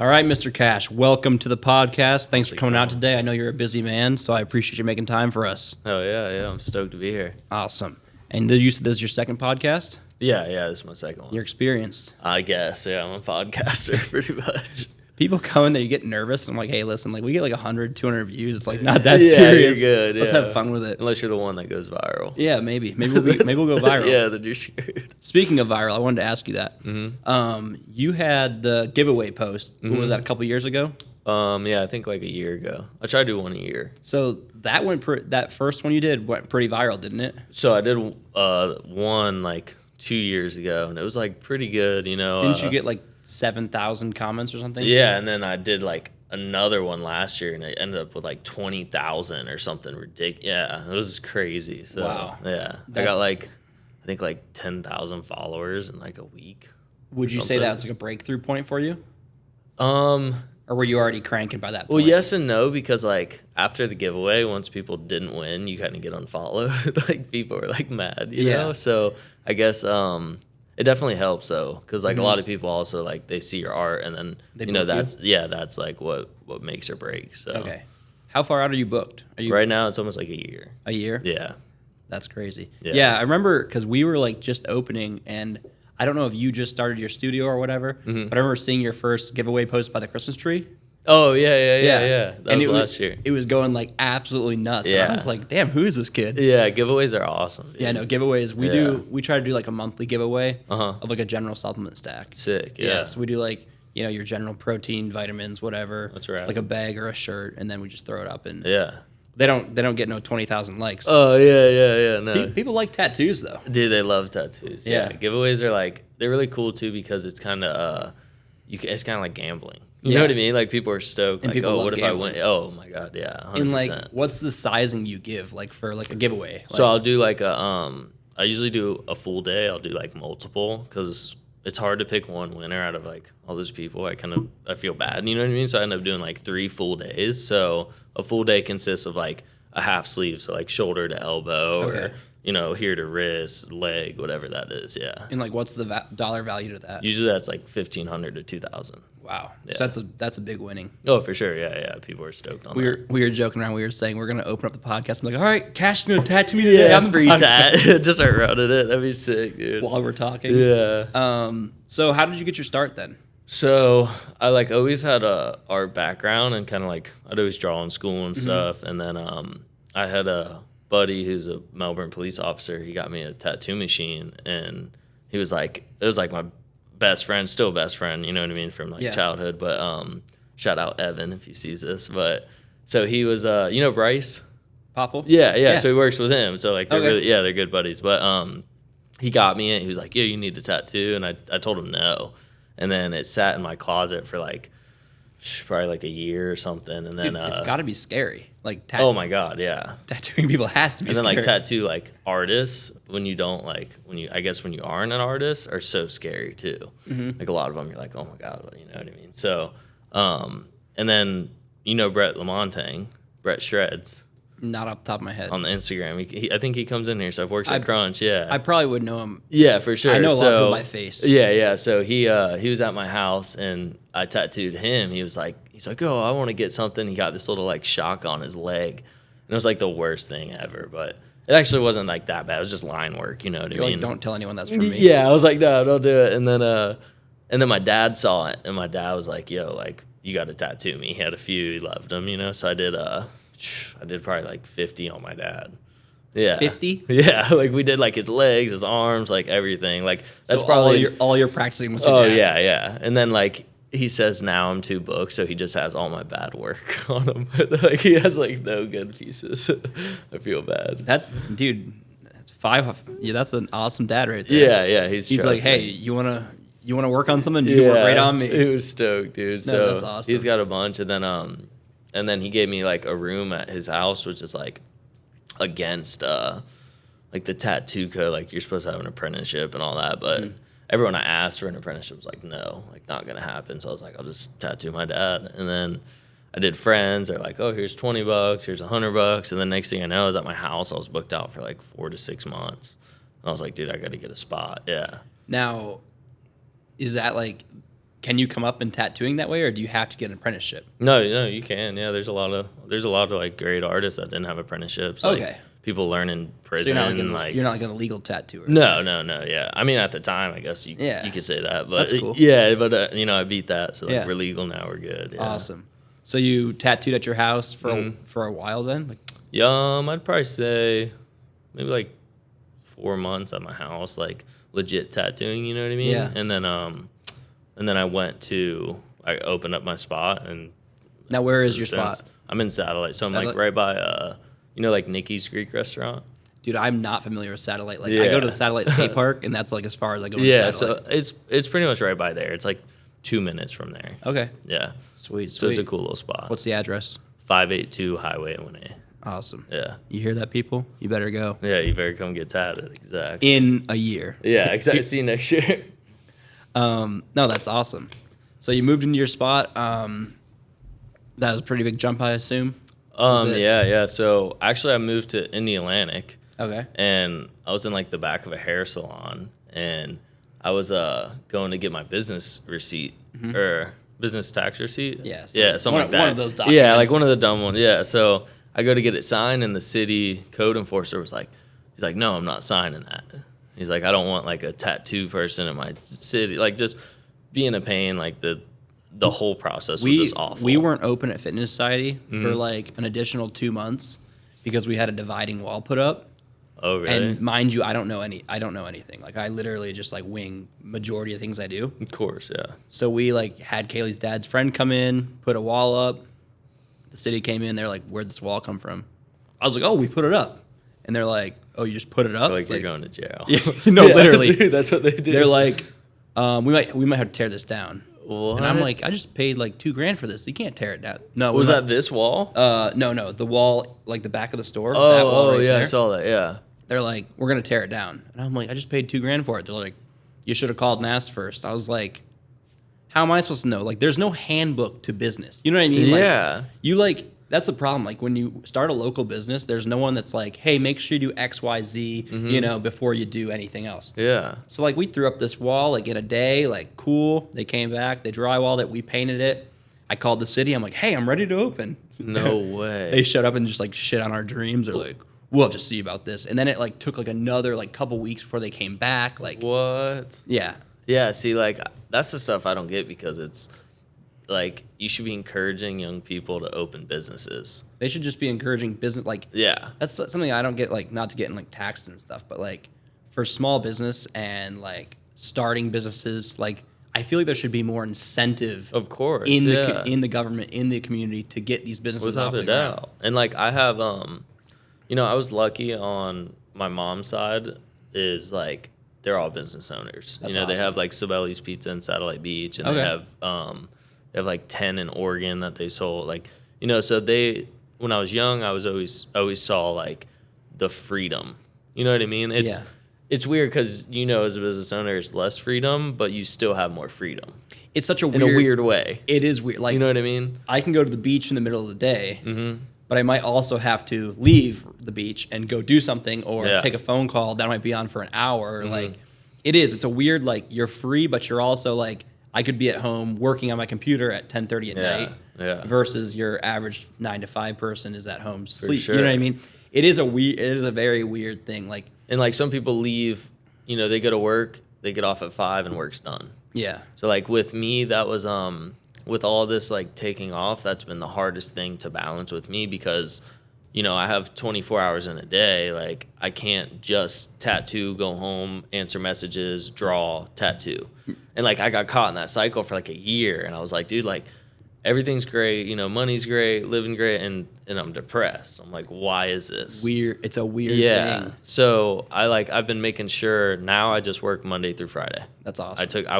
All right, Mr. Cash, welcome to the podcast. Thanks for coming out today. I know you're a busy man, so I appreciate you making time for us. Oh, yeah. I'm stoked to be here. Awesome. And you said this is your second podcast? Yeah, this is my second one. You're experienced. I guess, yeah, I'm a podcaster pretty much. People come in there, you get nervous. I'm like, hey, listen, like we get like 100, 200 views. It's like not that serious. You're good. Let's have fun with it. Unless you're the one that goes viral. Yeah, maybe. Maybe we'll go viral. Yeah, then you're screwed. Speaking of viral, I wanted to ask you that. You had the giveaway post. What was that, a couple years ago? Yeah, I think like a year ago. I try to do one a year. So that that first one you did went pretty viral, didn't it? So I did one like 2 years ago, and it was like pretty good, you know. Didn't you get like 7,000 comments or something? Yeah, and then I did like another one last year, and it ended up with like 20,000 or something ridiculous. Yeah, it was crazy. So, wow. Yeah, I got like, I think like 10,000 followers in like a week. Would you say that's like a breakthrough point for you? Or were you already cranking by that point? Well, yes and no, because like after the giveaway, once people didn't win, you kind of get unfollowed. Like people were like mad, you know? So I guess it definitely helps though, because like a lot of people also like they see your art and then that's like what makes or breaks. So okay, how far out are you booked? Right now it's almost like a year. A year? Yeah, that's crazy. Yeah, I remember because we were like just opening, and I don't know if you just started your studio or whatever, but I remember seeing your first giveaway post by the Christmas tree. Oh yeah. That was last year. It was going like absolutely nuts. Yeah. And I was like, damn, who is this kid? Yeah, giveaways are awesome. Dude. Yeah, no, giveaways. We try to do like a monthly giveaway of like a general supplement stack. Sick. Yeah. So we do like, you know, your general protein, vitamins, whatever. That's right. Like a bag or a shirt, and then we just throw it up, and they don't get no 20,000 likes. Oh yeah. No. People like tattoos though. Dude, they love tattoos. Yeah. Giveaways are like, they're really cool too, because it's kind of it's kind of like gambling. You know what I mean? Like people are stoked. And like, oh, what gambling. if I win? Oh my god, yeah, 100%. And like, what's the sizing you give like for like a giveaway? Like, so I'll do like I usually do a full day. I'll do like multiple, because it's hard to pick one winner out of like all those people. I feel bad, you know what I mean? So I end up doing like 3 full days. So a full day consists of like a half sleeve, so like shoulder to elbow, or you know, here to wrist, leg, whatever that is. Yeah. And like, what's the dollar value to that? Usually that's like 1,500 to 2,000. Wow. Yeah. So that's a big winning. Oh, for sure. Yeah. People are stoked on that. We were joking around. We were saying we're gonna open up the podcast and be like, all right, Cash is gonna tattoo me today. Yeah, free tat. Just start running it. That'd be sick, dude. While we're talking. Yeah. So how did you get your start then? So I like always had a art background, and kind of like I'd always draw in school and stuff. And then I had a buddy who's a Melbourne police officer. He got me a tattoo machine, and he was like, it was like my best friend, still best friend, you know what I mean, from like childhood. But shout out Evan if he sees this. But so he was you know Bryce Popple? Yeah. So he works with him. So like they're really, they're good buddies. But he got me it. He was like, yeah, you need a tattoo, and I told him no. And then it sat in my closet for like probably like a year or something. And then it's got to be scary. Like oh my god, yeah, tattooing people has to be. And then scary. like tattoo like artists, when you aren't an artist, are so scary too. Like a lot of them, you're like, oh my god, you know what I mean. So and then you know Brett Lamontagne, Brett Shreds. Not off the top of my head. On the Instagram, I think he comes in here. So I've worked at Crunch. Yeah, I probably would know him. Yeah, for sure. I know a lot of people by face. Yeah. So he was at my house, and I tattooed him. He's like, oh, I want to get something. He got this little like shock on his leg, and it was like the worst thing ever. But it actually wasn't like that bad. It was just line work. You know what I mean? Like, don't tell anyone that's for me. Yeah, I was like, no, don't do it. And then my dad saw it, and my dad was like, yo, like you got to tattoo me. He had a few. He loved them, you know. So I did probably like 50 on my dad. Yeah. 50? Yeah, like we did like his legs, his arms, like everything. Like that's so probably all your practicing was your dad. Yeah. And then like he says now I'm too booked, so he just has all my bad work on him. But like he has like no good pieces. I feel bad. Dude, that's 5. Yeah, that's an awesome dad right there. Yeah. He's like, hey, you wanna work on something? You can work right on me. He was stoked, dude. No, so that's awesome. He's got a bunch, and then he gave me like a room at his house, which is like against like the tattoo code. Like you're supposed to have an apprenticeship and all that, but everyone I asked for an apprenticeship was like, no, like not gonna happen. So I was like, I'll just tattoo my dad. And then I did friends. They're like, oh, here's $20, here's $100, and then next thing I know, I was at my house. I was booked out for like 4 to 6 months. And I was like, dude, I got to get a spot. Yeah. Now, is that like can you come up in tattooing that way, or do you have to get an apprenticeship? No, you can. Yeah, there's a lot of like great artists that didn't have apprenticeships. Like, Okay. people learn in So prison. you're not like an illegal tattooer. No. Yeah, I mean, at the time, I guess you could say that, but That's cool. Yeah, but I beat that, so Yeah. we're legal now. We're good. Yeah. Awesome. So you tattooed at your house for a while then? Like, I'd probably say maybe like 4 months at my house, like legit tattooing. You know what I mean? Yeah. And then I opened up my spot, and now where is your spot? I'm in Satellite, so I'm like right by like Nikki's Greek restaurant. Dude, I'm not familiar with Satellite. Like I go to the Satellite skate park, and that's like as far as I go. Yeah, to Satellite. so it's pretty much right by there. It's like 2 minutes from there. Okay. Yeah. Sweet. So it's a cool little spot. What's the address? 582 Highway 1A. Awesome. Yeah. You hear that, people? You better go. Yeah, you better come get tatted. Exactly. In a year. Yeah, exactly. See you next year. No, that's awesome. So you moved into your spot. That was a pretty big jump, I assume. Yeah. So actually, I moved in the Atlantic. Okay. And I was in like the back of a hair salon, and I was going to get my business receipt or business tax receipt. Yes. Yeah, something like that. One of those documents. Yeah, like one of the dumb ones. Yeah. So I go to get it signed, and the city code enforcer was like, he's like, no, I'm not signing that. He's like, I don't want like a tattoo person in my city. Like, just being a pain. Like the whole process was just awful. We weren't open at Fitness Society for like an additional 2 months because we had a dividing wall put up. Oh, really? And mind you, I don't know anything. Like I literally just like wing majority of things I do. Of course, yeah. So we like had Kaylee's dad's friend come in, put a wall up. The city came in, they're like, "Where'd this wall come from?" I was like, "Oh, we put it up." And they're like, "Oh, you just put it up?" Like you're going to jail. Yeah, no, Yeah, literally. dude, that's what they do. They're like, we might have to tear this down. What? And I'm like, I just paid like $2,000 for this. You can't tear it down. No, Was that this wall? No, the wall, like the back of the store. That wall right yeah, there. I saw that. Yeah. They're like, we're gonna tear it down, and I'm like, I just paid $2,000 for it. They're like, you should have called and asked first. I was like, how am I supposed to know? Like, there's no handbook to business. You know what I mean? Yeah. Like, that's the problem. Like when you start a local business, there's no one that's like, hey, make sure you do X, Y, Z, before you do anything else. Yeah. So like we threw up this wall like in a day, like cool. They came back, they drywalled it, we painted it. I called the city. I'm like, hey, I'm ready to open. No way. They showed up and just like shit on our dreams. They're like, we'll have to see about this. And then it like took like another like couple weeks before they came back. Like What? yeah. Yeah, see, like, that's the stuff I don't get, because it's like you should be encouraging young people to open businesses. They should just be encouraging business. Like Yeah. that's something I don't get. Like not to get in like taxes and stuff, but like for small business and like starting businesses, like I feel like there should be more incentive Of course. in yeah. the government, in the community to get these businesses off Without the a ground. doubt. And like I have I was lucky on my mom's side, is like they're all business owners. That's They awesome. have like Sabelli's Pizza in Satellite Beach, and Okay. they have like 10 in Oregon that they sold. Like, so when I was young, I was always saw like the freedom. You know what I mean? It's weird because as a business owner, it's less freedom, but you still have more freedom It's such a in a weird way. It is weird. Like You know what I mean? I can go to the beach in the middle of the day, but I might also have to leave the beach and go do something or Yeah. take a phone call that might be on for an hour. Like it's a weird, like you're free, but you're also like, I could be at home working on my computer at 10:30 at night Yeah. versus your average 9 to 5 person is at home sleep. sure. You know what I mean? It is a very weird thing. Like, And like some people leave, they go to work, they get off at 5 and work's done. yeah, So like with me, that was with all this like taking off, that's been the hardest thing to balance with me, because I have 24 hours in a day. Like I can't just tattoo, go home, answer messages, draw, tattoo. And like I got caught in that cycle for like a year, and I was like, dude, like everything's great, money's great, living great, and I'm depressed. I'm like, why is this? weird. It's a weird Yeah. thing. So I've been making sure now I just work Monday through Friday. That's awesome. I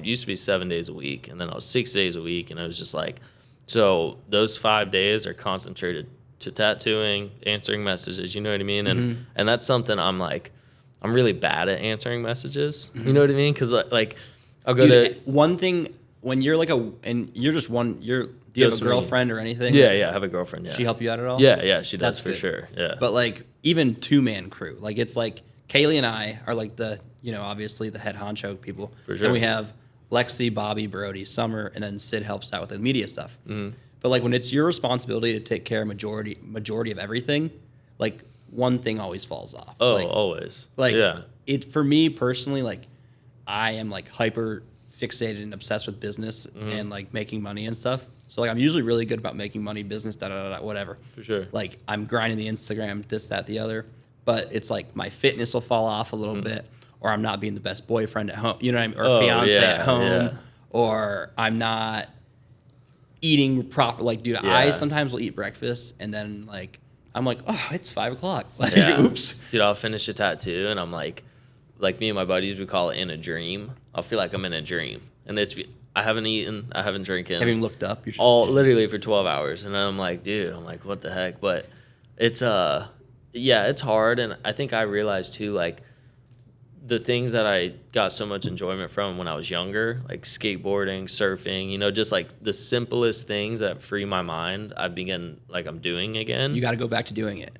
used to be 7 days a week, and then I was 6 days a week, and I was just like, so those 5 days are concentrated to tattooing, answering messages, you know what I mean? And that's something I'm really bad at answering messages. You know what I mean? Cuz like I'll go to one thing when you're like do you have a Just me. girlfriend or anything? Yeah, I have a girlfriend, yeah. She help you out at all? Yeah, she does. That's for good. sure. Yeah. But like even 2-man crew, like it's like Kaylee and I are like the obviously the head honcho people. For sure. And we have Lexi, Bobby, Brody, Summer, and then Sid helps out with the media stuff. But like when it's your responsibility to take care of majority of everything, like one thing always falls off. Oh, like, always. Like yeah. it for me personally, like I am like hyper fixated and obsessed with business and like making money and stuff. So like I'm usually really good about making money, business, whatever. For sure. Like I'm grinding the Instagram, this, that, the other. But it's like my fitness will fall off a little bit, or I'm not being the best boyfriend at home, you know what I mean? Or fiance at home, or I'm not eating proper. Like, dude, I sometimes will eat breakfast and then like I'm like, oh, it's 5 o'clock. Like, oops. Dude, I'll finish a tattoo and I'm like me and my buddies, we call it in a dream. I'll feel like I'm in a dream, and I haven't eaten, I haven't drinking. Have you looked up? You're all literally for 12 hours, and I'm like, dude, what the heck? But it's it's hard, and I think I realized too, like the things that I got so much enjoyment from when I was younger, like skateboarding, surfing, you know, just like the simplest things that free my mind, I'm doing again. You got to go back to doing it.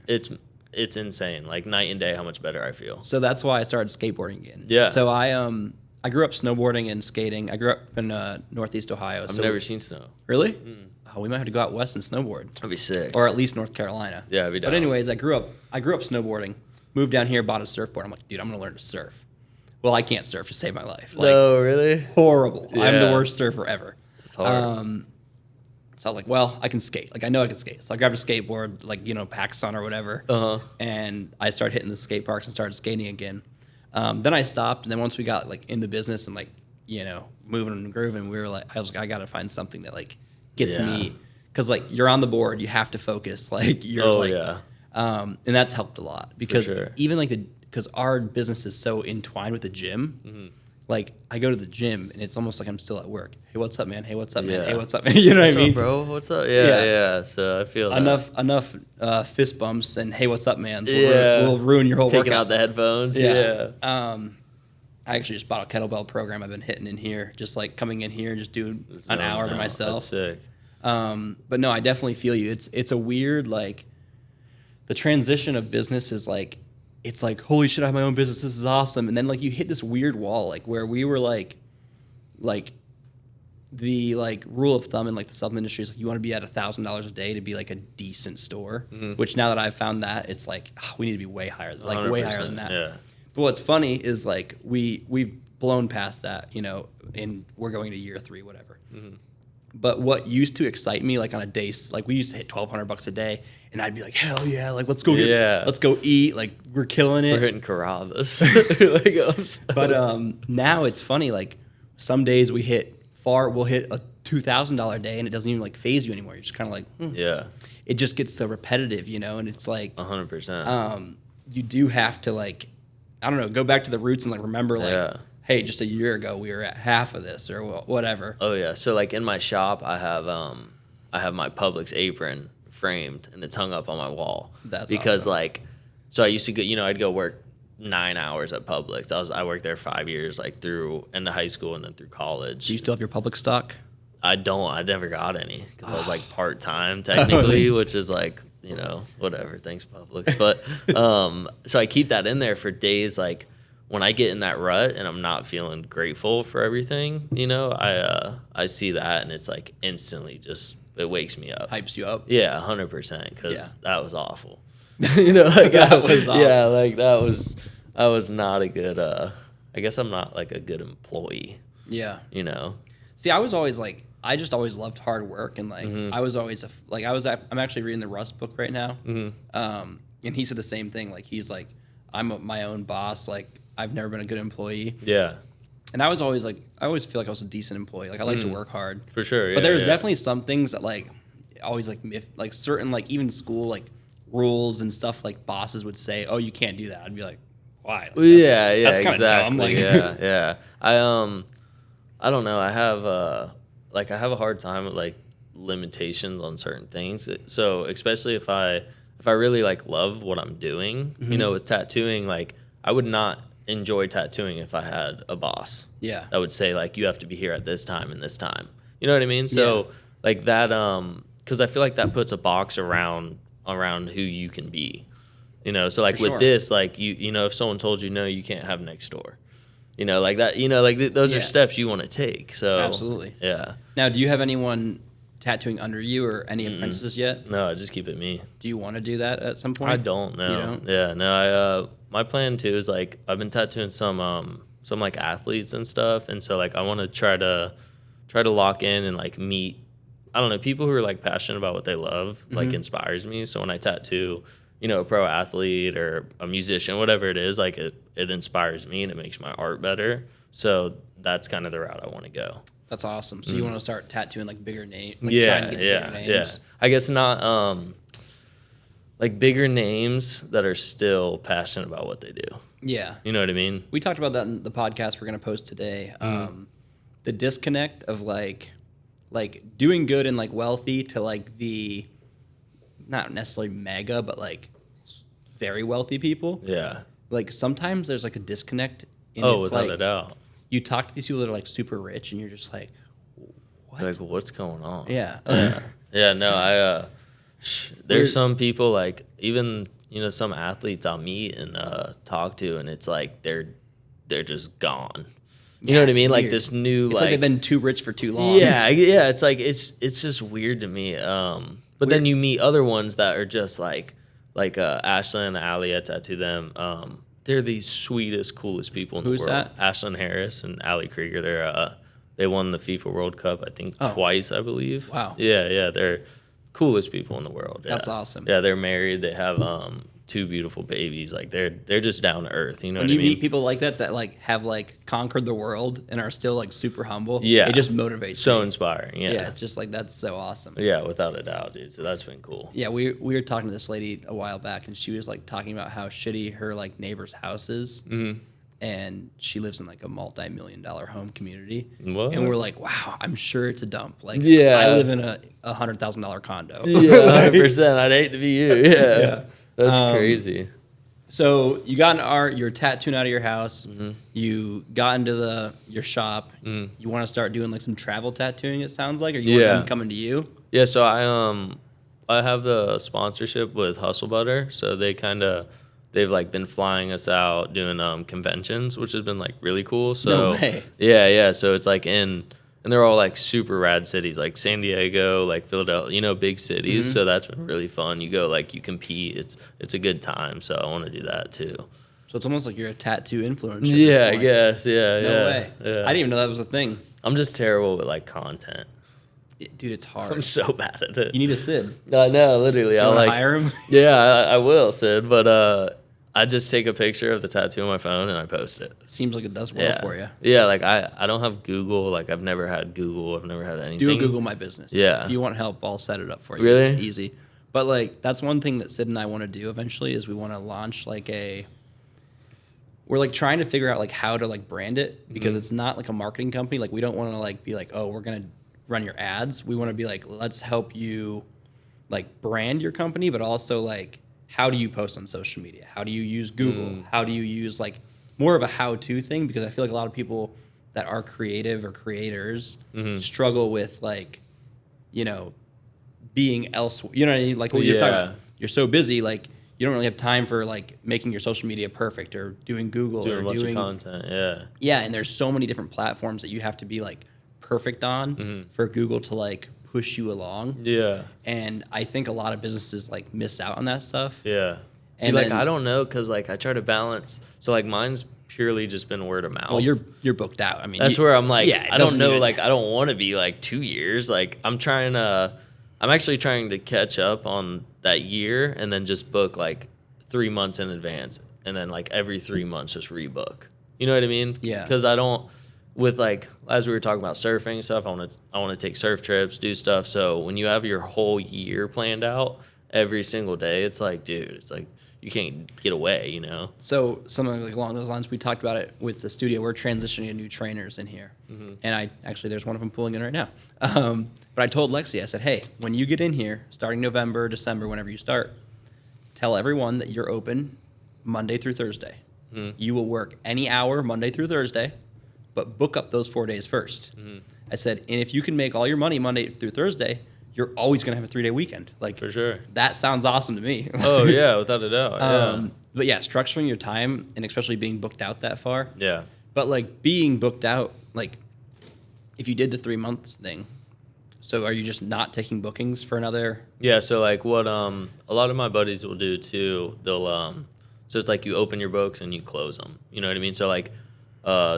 It's insane, like night and day how much better I feel. So that's why I started skateboarding again. Yeah. So I grew up snowboarding and skating. I grew up in Northeast Ohio. I've never seen snow. Really? Oh, we might have to go out west and snowboard. That'd be sick. Or at least North Carolina. Yeah, it'd be down. But anyways, I grew up snowboarding. Moved down here, bought a surfboard. I'm like, dude, I'm gonna learn to surf. Well, I can't surf to save my life. Like, no, really? Horrible. Yeah. I'm the worst surfer ever. It's hard. So I was like, well, I can skate. Like, I know I can skate. So I grabbed a skateboard, like, you know, PacSun or whatever. And I started hitting the skate parks and started skating again. Then I stopped. And then once we got, like, in the business and, like, you know, moving and grooving, we were like, I got to find something that, like, gets me. Because, like, you're on the board. You have to focus. Like, you're and that's helped a lot. Because even, like, because our business is so entwined with the gym. Like, I go to the gym, and it's almost like I'm still at work. Hey, what's up, man? Hey, what's up, man? Hey, what's up, man? You know what I mean? What's up, bro? What's up? Yeah. So I feel enough fist bumps and hey, what's up, man? Will ruin your whole Taking workout. out the headphones. Yeah. I actually just bought a kettlebell program I've been hitting in here, just like coming in here and just doing an hour by myself. That's sick. But no, I definitely feel you. It's a weird, like, the transition of business is like, it's like, holy shit, I have my own business. This is awesome. And then like you hit this weird wall, like where we were like the like rule of thumb in like the supplement industry is like you want to be at $1,000 a day to be like a decent store. Which now that I've found that, it's like we need to be way higher, like way higher than that. Yeah. But what's funny is like we've blown past that, you know, and we're going to year 3, whatever. But what used to excite me, like on a day, like we used to hit $1,200 a day, and I'd be like, hell yeah, like let's go let's go eat, like we're killing it. We're hitting Carrabba's. But now it's funny, like some days we'll hit a $2,000 day, and it doesn't even like phase you anymore. You're just kind of like, yeah. It just gets so repetitive, you know, and it's like 100%. You do have to like, I don't know, go back to the roots and like remember like. Hey, just a year ago we were at half of this or whatever. Oh yeah, so like in my shop I have my Publix apron framed and it's hung up on my wall. That's because awesome. like, so I used to go, you know, I'd go work 9 hours at Publix. I worked there 5 years, like through into high school and then through college. Do you still have your Publix stock? I never got any because I was like part time technically, which is like, you know, whatever. Thanks Publix, but so I keep that in there for days like. When I get in that rut and I'm not feeling grateful for everything, you know, I see that and it's like instantly just it wakes me up, Hypes you up. Yeah, 100%, because that was awful. You know, like that was awful. Yeah, like I was not a good. I guess I'm not like a good employee. Yeah. You know. See, I was always like I just always loved hard work and like I was always I'm actually reading the Russ book right now, and he said the same thing. Like he's like I'm my own boss. Like I've never been a good employee. Yeah. And I was always like, I always feel like I was a decent employee. Like I like to work hard. For sure. Yeah, but there's definitely some things that like always like certain like even school like rules and stuff like bosses would say, oh, you can't do that. I'd be like, why? Like, that's kind exactly. of dumb. Like, yeah. I don't know. I have a hard time with like limitations on certain things. So especially if I really like love what I'm doing, you know, with tattooing, like I would not enjoy tattooing if I had a boss. Yeah. That would say like you have to be here at this time and this time. You know what I mean? So like that cuz I feel like that puts a box around who you can be. You know, so like with this like you know if someone told you no, you can't have next door. You know, like that. You know, like those are Yeah. steps you want to take. So Absolutely. yeah. Now, do you have anyone tattooing under you or any apprentices yet? No, I just keep it me. Do you want to do that at some point? I don't know. You don't? Yeah, no. My plan too is like I've been tattooing some like athletes and stuff, and so like I want to try to lock in and like meet. I don't know, people who are like passionate about what they love, like inspires me. So when I tattoo, you know, a pro athlete or a musician, whatever it is, like it inspires me and it makes my art better. So that's kind of the route I want to go. That's awesome. So you want to start tattooing like bigger names? Like Yeah, trying to get to bigger names? yeah. I guess not like bigger names that are still passionate about what they do. Yeah. You know what I mean? We talked about that in the podcast we're going to post today. The disconnect of like doing good and like wealthy to like the not necessarily mega, but like very wealthy people. Yeah. Like sometimes there's like a disconnect. And Oh, it's without like, a doubt. You talk to these people that are like super rich, and you're just like, what? Like, what's going on? Yeah. Yeah, no, there's some people like even, you know, some athletes I'll meet and talk to, and it's like they're just gone. You know what I mean? Like this new, it's like they've been too rich for too long. Yeah. It's like it's just weird to me. But then you meet other ones that are just like Ashlyn and Allie. I tattoo them. They're the sweetest, coolest people in the world. Who's that? Ashlyn Harris and Allie Krieger. They won the FIFA World Cup, I think, twice, I believe. Wow. Yeah. They're coolest people in the world. Yeah. That's awesome. Yeah, they're married. They have 2 beautiful babies. Like they're just down to earth. You know When what I you mean? meet people like that like have like conquered the world and are still like super humble, Yeah. it just motivates So me. inspiring. Yeah. Yeah, it's just like that's so awesome. Yeah, without a doubt, dude. So that's been cool. Yeah, we were talking to this lady a while back, and she was like talking about how shitty her like neighbor's house is, and she lives in like a multi-million-dollar home community. What? And we're like, wow, I'm sure it's a dump. Like, Yeah. I live in a $100,000 condo. Yeah, 100%. I'd hate to be you. Yeah. That's crazy. So you got an art, you're tattooing out of your house, you got into your shop, you want to start doing like some travel tattooing, it sounds like, or you want them coming to you? Yeah, so I have the sponsorship with Hustle Butter, so they've like been flying us out doing conventions, which has been like really cool. So No way. Yeah. So it's like and they're all like super rad cities, like San Diego, like Philadelphia, you know, big cities. So that's been really fun. You go like you compete. It's a good time. So I want to do that too. So it's almost like you're a tattoo influencer. At Yeah, this I point. guess. Yeah. No way. Yeah. I didn't even know that was a thing. I'm just terrible with like content. Dude, it's hard. I'm so bad at it. You need a Sid. No, literally. You I'll want to like hire him? Yeah, I will, Sid. But I just take a picture of the tattoo on my phone and I post it. Seems like it does well for you. Yeah, like I don't have Google. Like I've never had Google. I've never had anything. Do a Google My Business. Yeah. If you want help, I'll set it up for you. Really? It's easy. But like that's one thing that Sid and I want to do eventually is we want to launch like we're like trying to figure out like how to like brand it because it's not like a marketing company. Like we don't want to like be like, oh, we're gonna run your ads. We want to be like, let's help you like brand your company, but also like how do you post on social media? How do you use Google? How do you use like more of a how-to thing? Because I feel like a lot of people that are creative or creators struggle with like, you know, being elsewhere. You know what I mean? Like what you're talking about. You're so busy, like you don't really have time for like making your social media perfect or doing Google doing or a bunch doing of content. Yeah. Yeah, and there's so many different platforms that you have to be like perfect on for Google to like push you along. Yeah. And I think a lot of businesses like miss out on that stuff. Yeah. See, And like then- I don't know, cause like I try to balance. So like mine's purely just been word of mouth. Well, you're booked out. I mean, That's where I'm like, yeah, it I don't doesn't know, even- like I don't want to be like 2 years. Like I'm actually trying to catch up on that year and then just book like 3 months in advance and then like every 3 months just rebook. You know what I mean? Yeah. Because I don't, with like as we were talking about surfing and stuff, I want to take surf trips, do stuff. So when you have your whole year planned out every single day, it's like, dude, it's like you can't get away, you know? So something like along those lines, we talked about it with the studio. We're transitioning to new trainers in here, and there's one of them pulling in right now. But I told Lexi, I said, hey, when you get in here, starting November, December, whenever you start, tell everyone that you're open Monday through Thursday. You will work any hour Monday through Thursday, but book up those 4 days first. I said, and if you can make all your money Monday through Thursday, you're always going to have a 3-day weekend. Like For sure. That sounds awesome to me. Oh yeah, without a doubt. Yeah. But yeah, structuring your time and especially being booked out that far, Yeah. But like being booked out, like if you did the 3 months thing, so are you just not taking bookings for another? Yeah, so like what a lot of my buddies will do too, they'll so it's like you open your books and you close them. You know what I mean? So like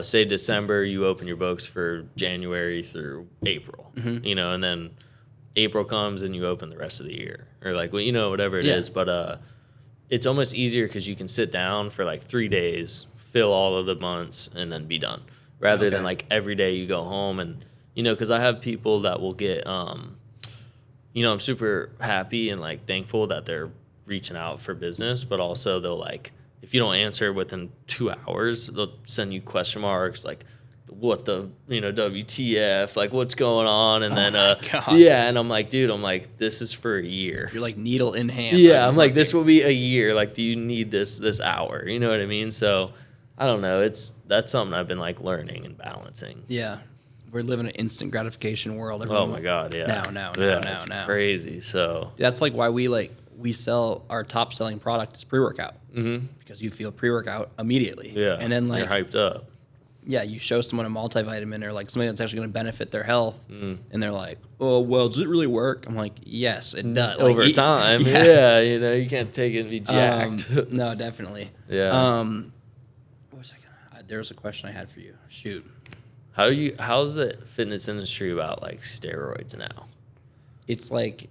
say December, you open your books for January through April. You know, and then April comes and you open the rest of the year, or like, well, you know, whatever it is. But it's almost easier because you can sit down for like 3 days, fill all of the months, and then be done, rather than like every day you go home. And you know, because I have people that will get you know, I'm super happy and like thankful that they're reaching out for business, but also they'll like, if you don't answer within 2 hours, they'll send you question marks like, what the, you know, WTF, like what's going on? And then, yeah. And I'm like, dude, I'm like, this is for a year. You're like needle in hand. Yeah. I'm like, this will be a year. Like, do you need this hour? You know what I mean? So I don't know. That's something I've been like learning and balancing. Yeah. We're living in an instant gratification world. Oh my God. Yeah. Now. Crazy. So that's like why we sell our top selling product is pre-workout, because you feel pre-workout immediately. Yeah. And then like you're hyped up. Yeah, you show someone a multivitamin or like something that's actually going to benefit their health, and they're like, "Oh, well, does it really work?" I'm like, "Yes, it does." Over like, time, yeah, you know, you can't take it and be jacked. No, definitely. Yeah. What was I gonna? There was a question I had for you. Shoot. How's the fitness industry about like steroids now? It's like,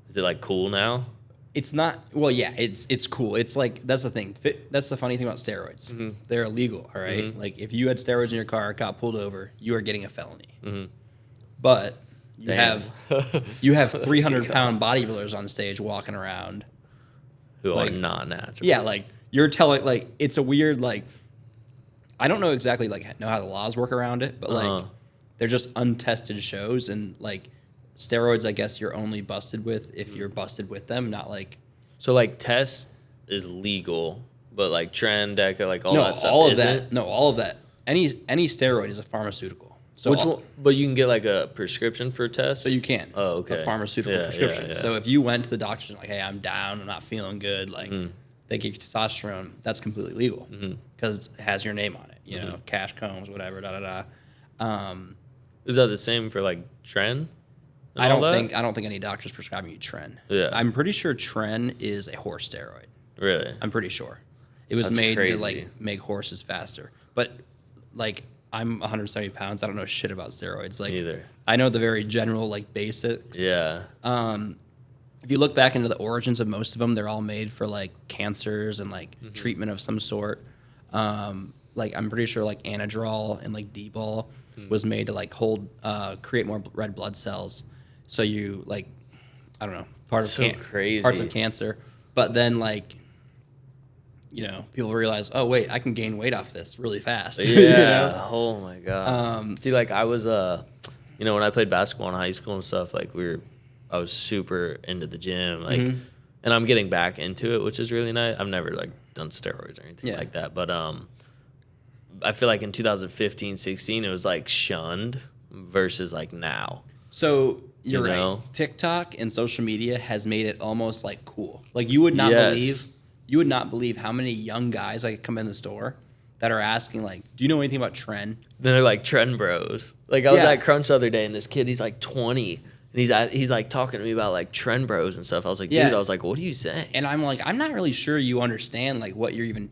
is it like cool now? It's not. Well, yeah, it's cool. It's like, that's the thing. That's the funny thing about steroids. They're illegal. All right. Like if you had steroids in your car, got pulled over, you are getting a felony. But you have 300-pound bodybuilders on stage walking around who like, are not natural. Yeah, like you're telling, like it's a weird, like I don't know exactly like know how the laws work around it, but like they're just untested shows, and like steroids, I guess you're only busted with if you're busted with them, not like. So like test is legal, but like Tren, Deca, like all that stuff. All of that. No, all of that. Any steroid is a pharmaceutical. So which one? But you can get like a prescription for a test. So you can. Oh, okay. A pharmaceutical prescription. Yeah. So if you went to the doctor and like, hey, I'm down, I'm not feeling good, like they give you testosterone, that's completely legal because it has your name on it. You know, Cash Combs, whatever. Is that the same for like Tren? I don't think any doctor's prescribing you Tren. Yeah. I'm pretty sure Tren is a horse steroid. Really? I'm pretty sure. It was made to like make horses faster. But like I'm 170 pounds. I don't know shit about steroids. Like either. I know the very general like basics. Yeah. If you look back into the origins of most of them, they're all made for like cancers and like treatment of some sort. Like I'm pretty sure like Anadrol and like D-bol was made to like create more red blood cells. So you like, I don't know, parts of cancer. But then like, you know, people realize, oh wait, I can gain weight off this really fast. Yeah. You know? Oh my God. See, like I was, you know, when I played basketball in high school and stuff, like I was super into the gym, like, and I'm getting back into it, which is really nice. I've never like done steroids or anything like that, but I feel like in 2015, 16, it was like shunned versus like now. So you're right. TikTok and social media has made it almost like cool. Like you would not believe how many young guys like come in the store that are asking like, do you know anything about Tren? Then they're like Tren bros. Like I was at Crunch the other day and this kid, he's like 20 and he's like talking to me about like Tren bros and stuff. I was like, dude, I was like, what are you saying? And I'm like, I'm not really sure you understand like what you're even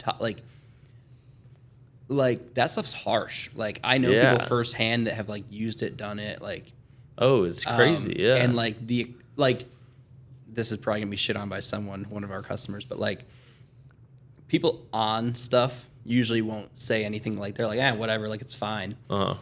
like that stuff's harsh. Like I know people firsthand that have like used it, done it, like. Oh, it's crazy, And like this is probably gonna be shit on by one of our customers, but like people on stuff usually won't say anything. Like they're like, whatever, like it's fine.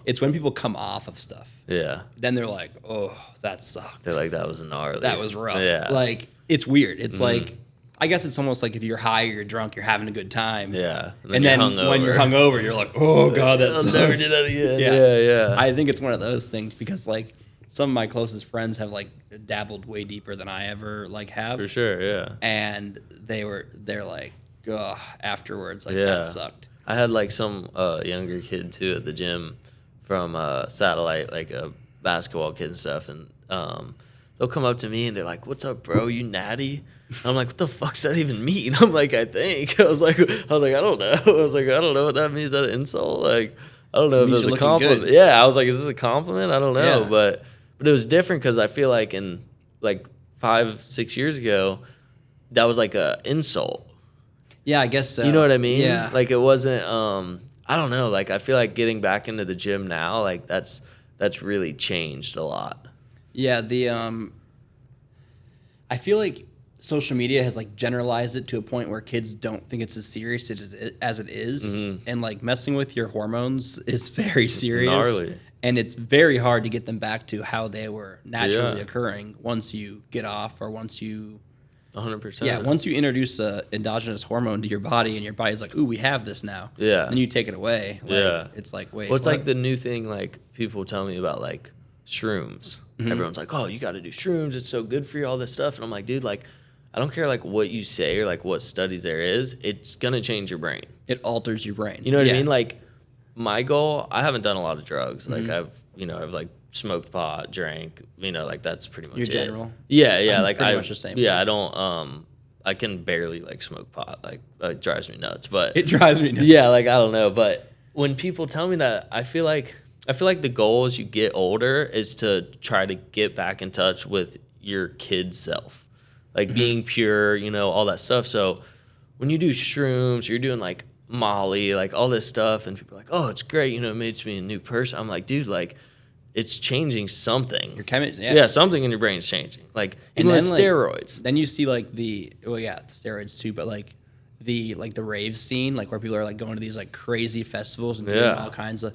It's when people come off of stuff. Yeah. Then they're like, oh, that sucked. They're like, that was gnarly. That was rough. Yeah. Like it's weird. It's like, I guess it's almost like if you're high or you're drunk, you're having a good time. Yeah. And then when you're hungover, you're like, oh God, that's I'll never do that again. Yeah. I think it's one of those things because like some of my closest friends have like dabbled way deeper than I ever like have. For sure, yeah. And they're like, ugh, afterwards, like that sucked. I had like some younger kid too at the gym from Satellite, like a basketball kid and stuff, and they'll come up to me and they're like, "What's up, bro? You natty?" And I'm like, "What the fuck's that even mean?" I'm like, "I think." I was like, I don't know. I was like, I don't know what that means. Is that an insult? Like, I don't know if it means was you're a looking compliment. good. Yeah, I was like, is this a compliment? I don't know, Yeah. but it was different because I feel like in like 5-6 years ago, that was like a insult. Yeah, I guess so. You know what I mean? Yeah. Like it wasn't. I don't know. Like I feel like getting back into the gym now, like that's really changed a lot. Yeah, I feel like social media has like generalized it to a point where kids don't think it's as serious as it is, and like messing with your hormones is very serious, gnarly. and it's very hard to get them back to how they were naturally Yeah. occurring once you get off or once you 100%. yeah, once you introduce a endogenous hormone to your body and your body's like, ooh, we have this now. Yeah. Then you take it away. Like, Yeah. it's like, wait. Well, it's what? like the new thing. Like people tell me about like shrooms. Everyone's like, oh, you got to do shrooms. It's so good for you. All this stuff. And I'm like, dude, like, I don't care like what you say or like what studies there is. It's gonna change your brain. It alters your brain. You know what Yeah. I mean? Like my goal. I haven't done a lot of drugs. Like I've like smoked pot, drank. Like that's pretty much Your it. general? Yeah, yeah. I'm like pretty I much the same. Yeah, I don't. I can barely like smoke pot. Like it drives me nuts. But It drives me nuts. yeah, like I don't know. But when people tell me that, I feel like the goal as you get older is to try to get back in touch with your kid self, like being pure, all that stuff. So when you do shrooms, you're doing like Molly, like all this stuff, and people are like, oh, it's great, it makes me a new person. I'm like, dude, like it's changing something. Your chemistry. Yeah, something in your brain's changing. Like And even with then, like, steroids. Then you see like the steroids too, but like the rave scene, like where people are like going to these like crazy festivals and doing Yeah. all kinds of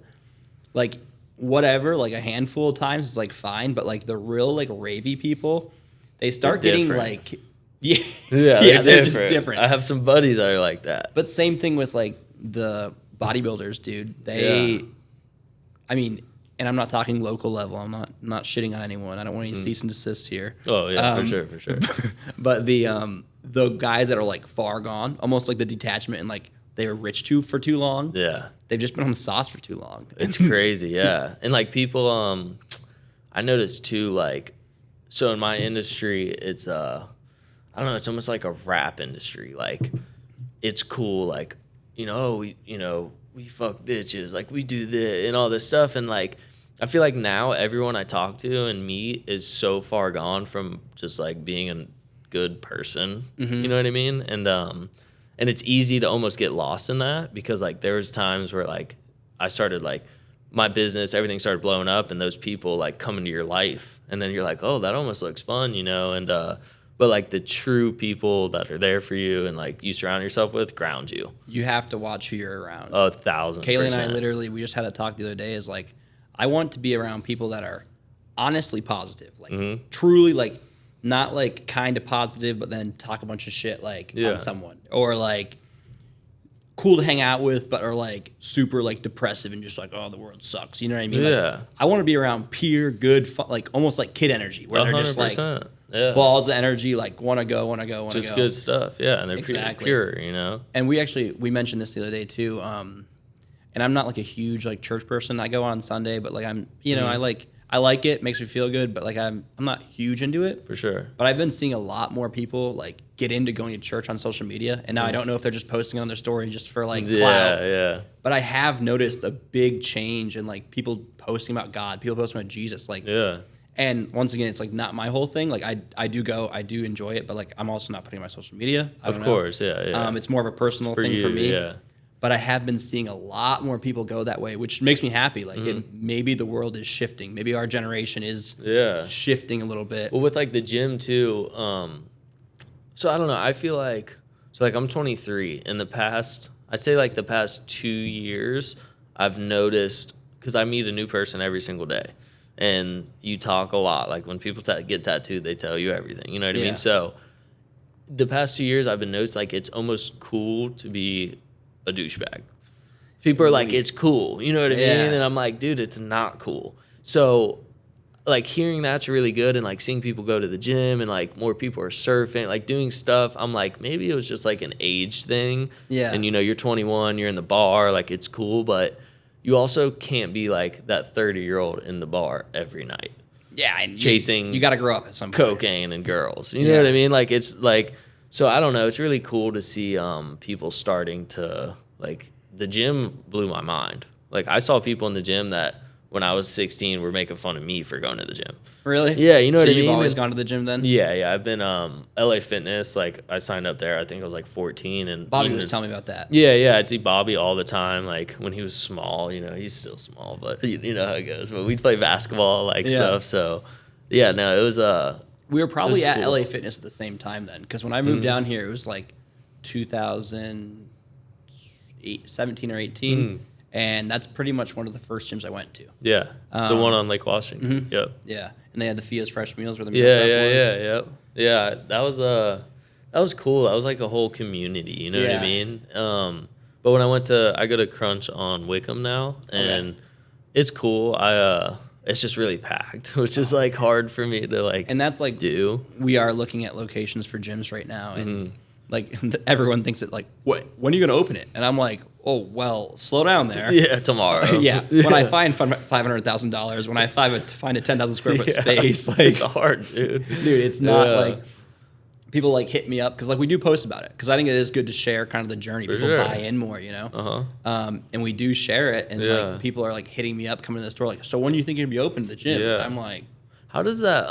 like whatever, like a handful of times is like fine, but like the real like ravey people, they start They're getting different. like yeah, Yeah, they're just different. I have some buddies that are like that. But same thing with like the bodybuilders, dude. They, Yeah. I mean, and I'm not talking local level. I'm not shitting on anyone. I don't want any cease and desist here. Oh yeah, for sure. But the guys that are like far gone, almost like the detachment and like they were rich for too long. Yeah. They've just been on the sauce for too long. It's crazy, yeah. And like people, I noticed too, like, so in my industry, it's I don't know, it's almost like a rap industry. Like, it's cool, like, we fuck bitches, like we do this and all this stuff, and like, I feel like now everyone I talk to and meet is so far gone from just like being a good person. You know what I mean? And it's easy to almost get lost in that because like there was times where like I started like my business, everything started blowing up, and those people like come into your life, and then you're like, oh, that almost looks fun, and but like the true people that are there for you and like you surround yourself with ground you. You have to watch who you're around. 1,000%. Kaylee and I literally, we just had a talk the other day. Is like, I want to be around people that are honestly positive, like truly like. Not like kind of positive, but then talk a bunch of shit like on someone, or like cool to hang out with, but are like super like depressive and just like, oh, the world sucks. You know what I mean? Yeah. Like, I want to be around pure, good, fun, like almost like kid energy, where they're just like 100%. balls of energy, like want to go. Just good stuff, yeah, and they're Exactly. pure, And we mentioned this the other day too. And I'm not like a huge like church person. I go on Sunday, but like I'm, I like it, makes me feel good, but like I'm not huge into it. For sure. But I've been seeing a lot more people like get into going to church on social media, and now I don't know if they're just posting on their story just for like clout. Yeah. But I have noticed a big change in like people posting about God, people posting about Jesus, like Yeah. And once again, it's like not my whole thing. Like I do enjoy it, but like I'm also not putting it on my social media. Of course, yeah. It's more of a personal thing for me. Yeah. But I have been seeing a lot more people go that way, which makes me happy. Like maybe the world is shifting. Maybe our generation is shifting a little bit. Well, with like the gym too. So I don't know. I feel like I'm 23. In the past, I'd say like the past 2 years, I've noticed because I meet a new person every single day, and you talk a lot. Like when people get tattooed, they tell you everything. You know what I mean? So the past 2 years, I've been noticed like it's almost cool to be a douchebag. People are like, it's cool. You know what I mean? And I'm like, dude, it's not cool. So like hearing that's really good, and like seeing people go to the gym and like more people are surfing, like doing stuff. I'm like, maybe it was just like an age thing. Yeah. And you're 21, you're in the bar, like it's cool, but you also can't be like that 30-year-old in the bar every night. Yeah, and chasing you got to grow up at some point. Cocaine and girls. You know what I mean? Like it's like, so I don't know. It's really cool to see people starting to like, the gym blew my mind. Like I saw people in the gym that when I was 16 were making fun of me for going to the gym. Really? Yeah, you know what I mean? So you've always gone to the gym then? Yeah. I've been LA Fitness. Like I signed up there. I think I was like 14, and Bobby was telling me about that. Yeah. I'd see Bobby all the time. Like when he was small, he's still small, but you know how it goes. But we'd play basketball, stuff. So yeah, no, it was We were probably at cool. LA Fitness at the same time then, because when I moved down here, it was like 2017 or 18, and that's pretty much one of the first gyms I went to. Yeah, the one on Lake Washington. Yep. Yeah, and they had the Fia's Fresh Meals where the meal prep was. Yeah. That was cool. That was like a whole community. You know what I mean? But when I go to Crunch on Wickham now, and it's cool. It's just really packed, which is like hard for me to like. And that's like do. We are looking at locations for gyms right now, and like everyone thinks it like, what? When are you going to open it? And I'm like, oh well, slow down there. Yeah, tomorrow. Yeah, when I find $500,000, when I find a 10,000 square foot space, like it's hard, dude. It's not like people like hit me up because like we do post about it because I think it is good to share kind of the journey. People buy in more, and we do share it, and like people are like hitting me up, coming to the store, like, so when do you think you're gonna be open to the gym? Yeah. And I'm like, how does that?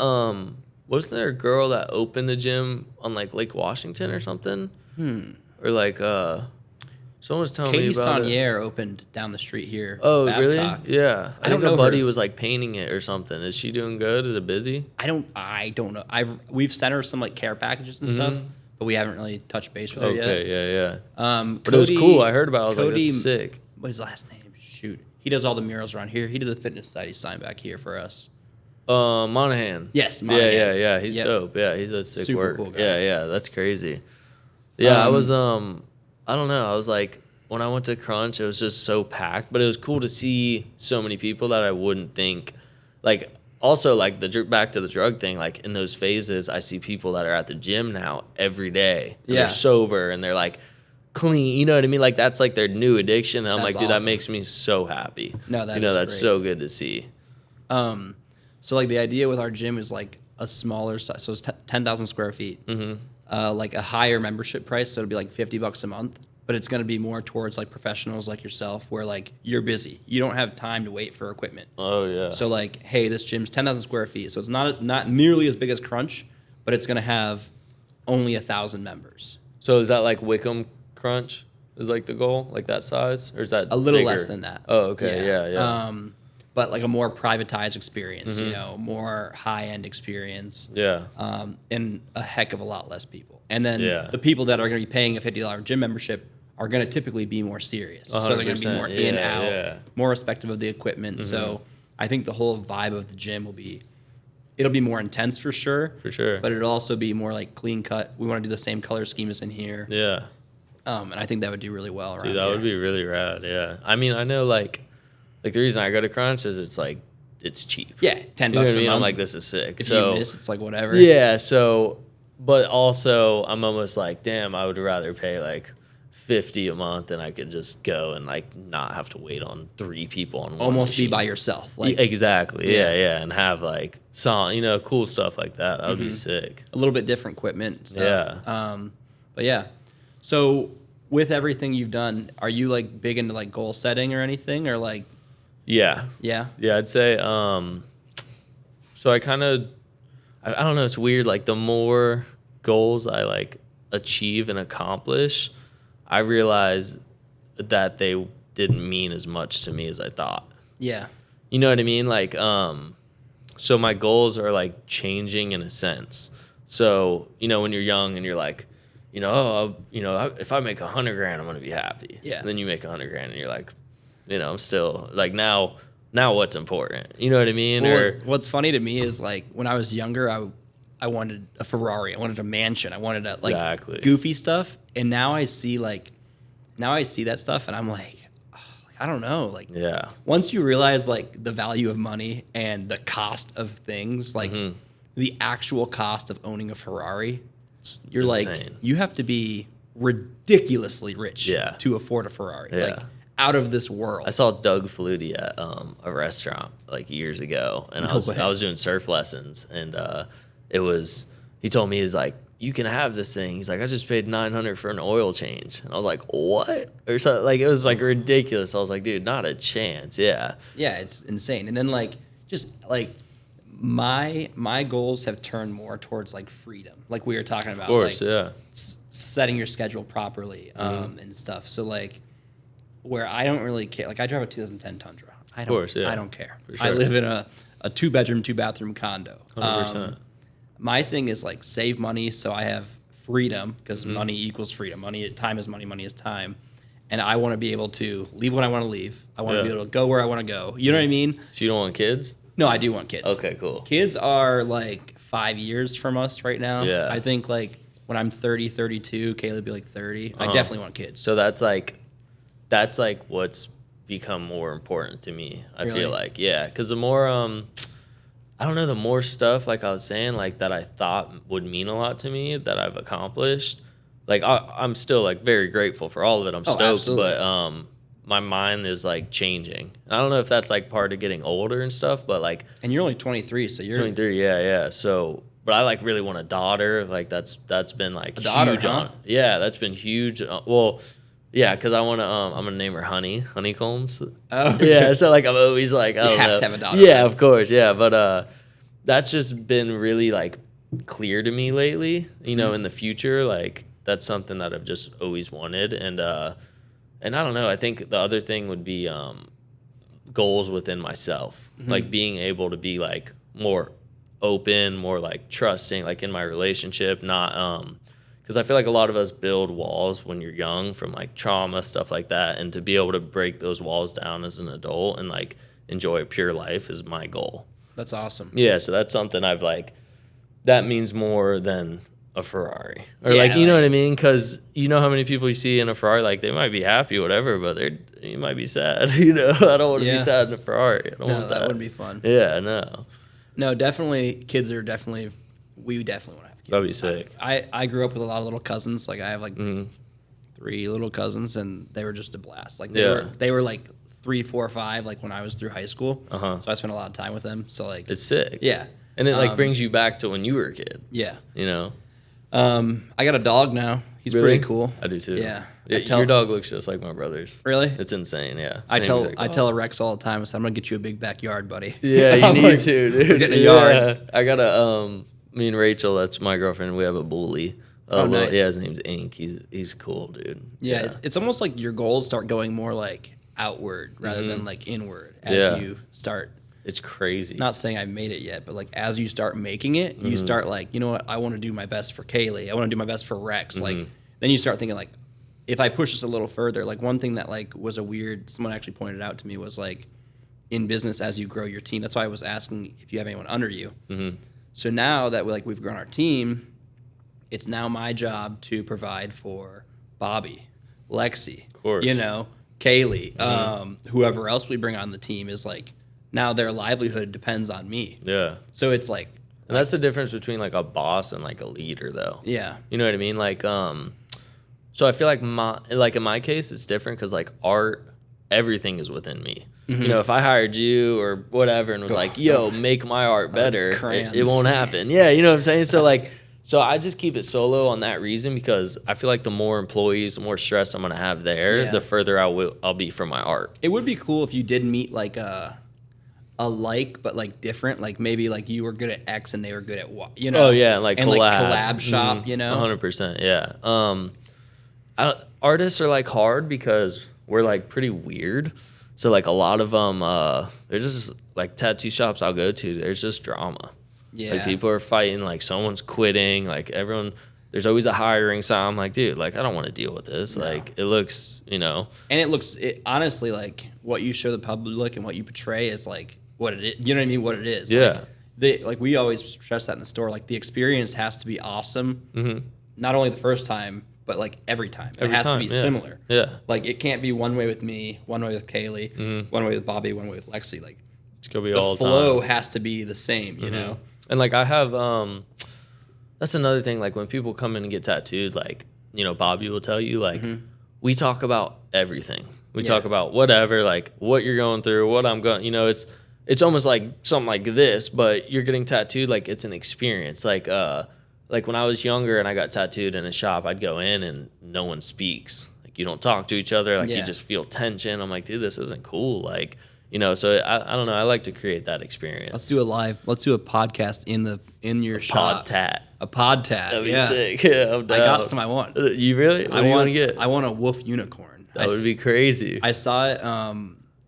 Wasn't there a girl that opened a gym on like Lake Washington or something? Or like someone was telling Katie me about Saunier opened down the street here. Oh, Babcock. really? Yeah. I don't know a buddy her. was like painting it or something. Is she doing good? Is it busy? I don't know. We've sent her some like care packages and stuff, but we haven't really touched base with her yet. Okay, yeah. But But it was cool. I heard about it. I was like, Cody, that's sick. What's his last name? Shoot. He does all the murals around here. He did the fitness side. He signed back here for us. Monahan. Yes, Monahan. Yeah. He's Yep. dope. Yeah, he's a sick Super work. cool guy. Yeah, that's crazy. Yeah, I was I don't know. I was like when I went to Crunch, it was just so packed, but it was cool to see so many people that I wouldn't think like also like back to the drug thing, like in those phases, I see people that are at the gym now every day. And they're sober and they're like clean, you know what I mean? Like that's like their new addiction. And I'm That's like, dude, awesome. that makes me so happy. No, that's that's great. so good to see. So like the idea with our gym is like a smaller size, so it's 10,000 square feet, like a higher membership price, so it'll be like $50 a month, but it's going to be more towards like professionals like yourself, where like you're busy, you don't have time to wait for equipment. Oh yeah. So like, hey, this gym's 10,000 square feet, so it's not nearly as big as Crunch, but it's going to have only 1,000 members. So is that like Wickham Crunch is like the goal, like that size, or is that A little bigger? less than that. Oh, okay, yeah. But like a more privatized experience, more high-end experience. Yeah. And a heck of a lot less people. And then Yeah. the people that are going to be paying a $50 gym membership are going to typically be more serious. So they're going to be 100%. more in, Yeah, out, yeah. more respective of the equipment. So I think the whole vibe of the gym it'll be more intense for sure. For sure. But it'll also be more like clean cut. We want to do the same color scheme as in here. Yeah. And I think that would do really well around Dude, that here. would be really rad. Yeah. I mean, I know like the reason I go to Crunch is it's like it's cheap. Yeah, $10 You know what I a mean? month. I'm like, this is sick. If So you miss, it's like whatever. yeah. So, but also I'm almost like, damn, I would rather pay like $50 a month and I could just go and like not have to wait on 3 people on one Almost be machine. by yourself. Like Exactly. Yeah. And have like some, cool stuff like that. That would be sick. a little bit different equipment stuff. Yeah. But yeah. So with everything you've done, are you like big into like goal setting or anything, or like Yeah. yeah? Yeah, I'd say so I kind of I don't know, it's weird, like the more goals I like achieve and accomplish, I realize that they didn't mean as much to me as I thought. Yeah. You know what I mean? Like so my goals are like changing in a sense. So, when you're young and you're like, if I make $100,000, I'm going to be happy. Yeah. And then you make $100,000 and you're like, I'm still like now what's important? You know what I mean? Well, Or what's funny to me is like when I was younger, I wanted a Ferrari, I wanted a mansion, I wanted a like Exactly. goofy stuff, and now I see that stuff, and I'm like, I don't know, like yeah. once you realize like the value of money and the cost of things, like the actual cost of owning a Ferrari, you're like, insane. you have to be ridiculously rich Yeah. to afford a Ferrari. Yeah. Like out of this world. I saw Doug Flutie at a restaurant like years ago, and No way. I was doing surf lessons, and he told me he's like, you can have this thing. He's like, I just paid $900 for an oil change. And I was like, what? Or something. Like, it was like ridiculous. I was like, dude, not a chance. Yeah. Yeah, it's insane. And then like just like my goals have turned more towards like freedom, like we were talking about. Of course, like, yeah. Setting your schedule properly and stuff. So like where I don't really care. Like I drive a 2010 Tundra. I don't care. Sure. I live in a 2-bedroom, 2-bathroom condo. 100%. My thing is like save money so I have freedom, because money equals freedom. Time is money, money is time. And I want to be able to leave when I want to leave. I want to be able to go where I want to go. You know what I mean? So you don't want kids? No, I do want kids. Okay, cool. Kids are like 5 years from us right now. Yeah. I think like when I'm 30, 32, Kayla will be like 30. I definitely want kids. So that's like what's become more important to me, I feel like. Yeah, because the more, I don't know, the more stuff, like I was saying, like that I thought would mean a lot to me that I've accomplished. Like I'm still like very grateful for all of it. I'm stoked, absolutely. but my mind is like changing. I don't know if that's like part of getting older and stuff, but like. And you're only 23, so you're 23. Yeah. So, but I like really want a daughter. Like that's been like a daughter, huge huh? Yeah, that's been huge. Well, yeah, because I want to. I'm gonna name her Honeycombs. Oh, yeah. So like I'm always like, I don't have know. to have a daughter. Yeah, of course. Yeah, but that's just been really like clear to me lately. You know, in the future, like that's something that I've just always wanted, and I don't know. I think the other thing would be goals within myself, like being able to be like more open, more like trusting, like in my relationship, not because I feel like a lot of us build walls when you're young from like trauma, stuff like that, and to be able to break those walls down as an adult and like enjoy a pure life is my goal. That's awesome. Yeah, so that's something I've like, that means more than a Ferrari. Or Yeah, like, you know what I mean? Because you know how many people you see in a Ferrari, like they might be happy, whatever, but you might be sad, you know? I don't want to be sad in a Ferrari. I don't want that. That wouldn't be fun. Yeah, no. No, definitely, kids are definitely, we definitely want to have kids. That'd be sick. I grew up with a lot of little cousins. Like I have like 3 little cousins, and they were just a blast. Like they were like 3, 4, 5, like when I was through high school. So I spent a lot of time with them. So like It's sick. yeah. And it like brings you back to when you were a kid. Yeah. You know? I got a dog now. He's Really? pretty cool. I do too. Yeah. Your dog looks just like my brother's. Really? It's insane, yeah. I Same tell exact dog. Rex all the time. I said, I'm gonna get you a big backyard, buddy. Yeah, you I'm need like, to, dude. We're getting a yard. I got me and Rachel, that's my girlfriend, we have a bully. Nice. Yeah, his name's Ink. He's cool, dude. Yeah, it's almost like your goals start going more like outward rather than like inward as you start. It's crazy. Not saying I've made it yet, but like as you start making it, you start like, you know what, I want to do my best for Kaylee. I want to do my best for Rex. Like then you start thinking like, if I push this a little further, like one thing that like was someone actually pointed out to me was like in business as you grow your team. That's why I was asking if you have anyone under you. So now that we've grown our team, it's now my job to provide for Bobby, Lexi, of course. you know, Kaylee, whoever else we bring on the team is like, now their livelihood depends on me. Yeah. So it's like, And that's the difference between like a boss and like a leader, though. yeah. You know what I mean? Like, so I feel like in my case, it's different because like art, everything is within me. You know, if I hired you or whatever and was like, yo, make my art better, it won't happen. Yeah, you know what I'm saying? So like, so I just keep it solo on that reason because I feel like the more employees, the more stress I'm gonna have there, the further I'll be from my art. It would be cool if you did meet like a but like different, like maybe like you were good at X and they were good at Y, you know? Oh yeah, like and collab. like collab shop, you know? 100%, yeah. Artists are like hard because we're like pretty weird. So like a lot of them, there's just like tattoo shops I'll go to, there's just drama. Yeah. Like people are fighting, like someone's quitting, like everyone, there's always a hiring sign. I'm like, dude, like I don't want to deal with this. No. Like it looks, you know. And it honestly, like what you show the public and what you portray is like what it is. You know what I mean? What it is. Yeah. Like we always stress that in the store. Like the experience has to be awesome. Not only the first time, but like every time. It has to be similar. Yeah. Like it can't be one way with me, one way with Kaylee, one way with Bobby, one way with Lexi. Like it's gonna be the all flow time. has to be the same, you know? And like I have that's another thing, like when people come in and get tattooed, like, you know, Bobby will tell you, like, we talk about everything. We talk about whatever, like what you're going through, what I'm going, you know, it's almost like something like this, but you're getting tattooed, like it's an experience. Like like when I was younger and I got tattooed in a shop, I'd go in and no one speaks. Like you don't talk to each other. Like you just feel tension. I'm like, dude, this isn't cool. Like, so I don't know. I like to create that experience. Let's do a podcast in your shop. Pod tat. A pod tat. That'd be sick. Yeah, I'm down. I got some I want. You really? What do you want to get? I want a wolf unicorn. That would be crazy. I saw it,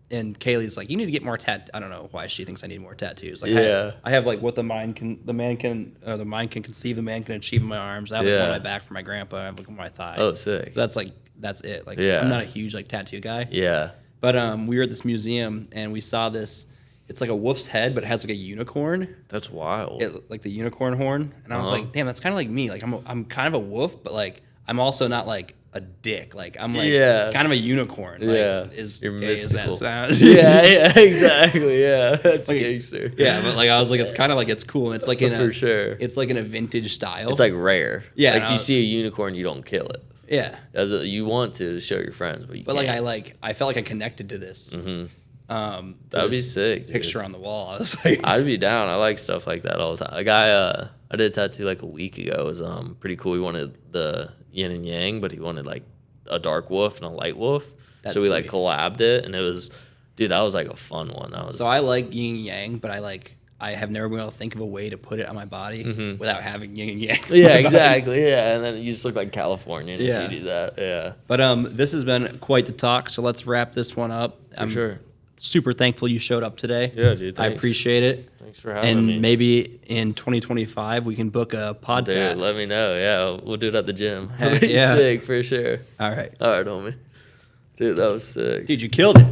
and Kaylee's like, you need to get more I don't know why she thinks I need more tattoos. Like, I have like what the mind can conceive, the man can achieve in my arms. I have like one on my back for my grandpa. I have like on my thigh. Oh, sick. So that's it. Like, I'm not a huge like tattoo guy. Yeah. But we were at this museum and we saw this. It's like a wolf's head, but it has like a unicorn. That's wild. Like the unicorn horn. And I was like, damn, that's kind of like me. Like I'm kind of a wolf, but like I'm also not like a dick. Like I'm like kind of a unicorn. Like, You're gay mystical. as that sounds. yeah, exactly. Yeah, that's like, gangster. Yeah, but like I was like, it's kind of like it's cool, and it's like for sure. It's like in a vintage style. It's like rare. Yeah, like you see a unicorn, you don't kill it. Yeah, you want to show your friends, but you can't. Like I felt like I connected to this. Mm-hmm. That would be sick. Picture on the wall. I was like, I'd be down. I like stuff like that all the time. A guy I did a tattoo like a week ago. It was pretty cool. He wanted the yin and yang, but he wanted like a dark wolf and a light wolf. So we like collabed it, and it was, dude, that was like a fun one. So I like yin and yang, but I have never been able to think of a way to put it on my body without having yin and yang. Yeah, exactly. Yeah, and then you just look like Californian if you do that. Yeah. But this has been quite the talk. So let's wrap this one up. For sure. Super thankful you showed up today. Yeah, dude. Thanks. I appreciate it. Thanks for having me. And maybe in 2025 we can book a pod Dude, tat. let me know. Yeah, we'll do it at the gym. Yeah. Sick for sure. All right, homie. Dude, that was sick. dude, you killed it.